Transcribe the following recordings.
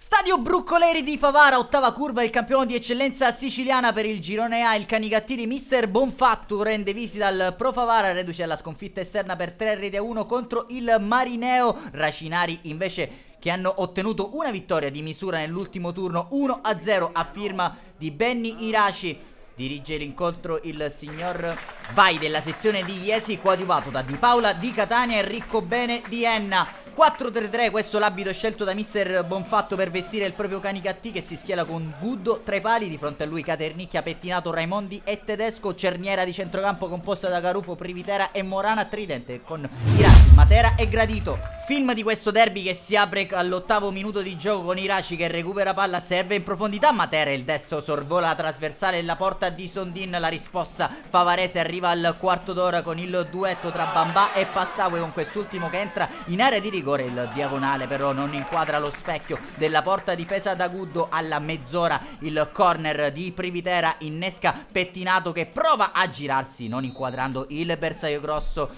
Stadio Bruccoleri di Favara, ottava curva, il campione di eccellenza siciliana per il girone A, il Canicattì di Mister Bonfatto rende visita al Pro Favara, reduce alla sconfitta esterna per 3-1 contro il Marineo. Racinari invece che hanno ottenuto una vittoria di misura nell'ultimo turno 1-0 a firma di Benny Iraci. Dirige l'incontro il signor Vai della sezione di Iesi, coadiuvato da Di Paola di Catania e Ricco Bene di Enna. 4-3-3, questo l'abito scelto da Mister Bonfatto per vestire il proprio Canicattì, che si schiera con Guddo tra i pali, di fronte a lui Caternicchia, Pettinato, Raimondi e Tedesco, cerniera di centrocampo composta da Garufo, Privitera e Morana, tridente con Iraci, Matera e Gradito. Film di questo derby che si apre all'8° minuto di gioco con Iraci che recupera palla, serve in profondità, Matera, il destro sorvola la trasversale e la porta di Sondin. La risposta favarese arriva al quarto d'ora con il duetto tra Bambà e Passaue, con quest'ultimo che entra in area di rigore. Il diagonale però non inquadra lo specchio della porta difesa da Guddo. Alla mezz'ora il corner di Privitera innesca Pettinato che prova a girarsi non inquadrando il bersaglio grosso.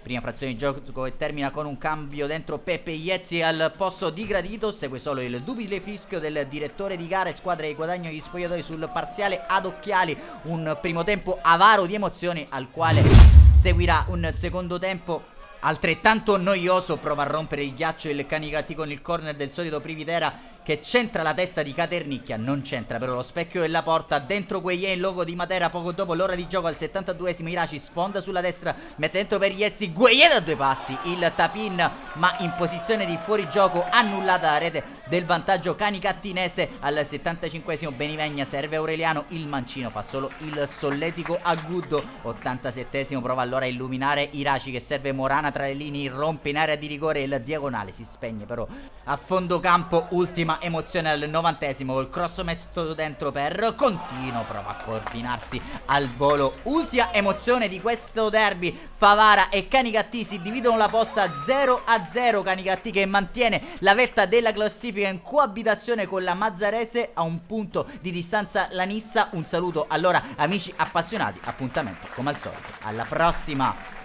Prima frazione di gioco e termina con un cambio dentro Peppe Iezzi al posto di Gradito. Segue solo il duplice fischio del direttore di gara e squadra di guadagno gli spogliatoi sul parziale ad occhiali. Un primo tempo avaro di emozioni al quale seguirà un secondo tempo altrettanto noioso. Prova a rompere il ghiaccio il Canicattì con il corner del solito Privitera che centra la testa di Caternicchia, non c'entra però lo specchio della porta. Dentro Gueye il logo di Matera. Poco dopo l'ora di gioco al 72esimo Iraci sfonda sulla destra, mette dentro per Iezzi, Gueye da due passi, il tap-in ma in posizione di fuorigioco, annullata la rete del vantaggio canicattinese. Al 75esimo Benivegna serve Aureliano, il mancino fa solo il solletico a Guddo. 87esimo prova allora a illuminare Iraci che serve Morana tra le linee, rompe in area di rigore, il diagonale si spegne però a fondo campo. Ultima emozione al 90esimo col cross messo dentro per Contino, prova a coordinarsi al volo. Ultima emozione di questo derby, Favara e Canicattì si dividono la posta 0-0. Canicattì che mantiene la vetta della classifica in coabitazione con la Mazzarese, a un punto di distanza la Nissa. Un saluto allora amici appassionati, appuntamento come al solito alla prossima.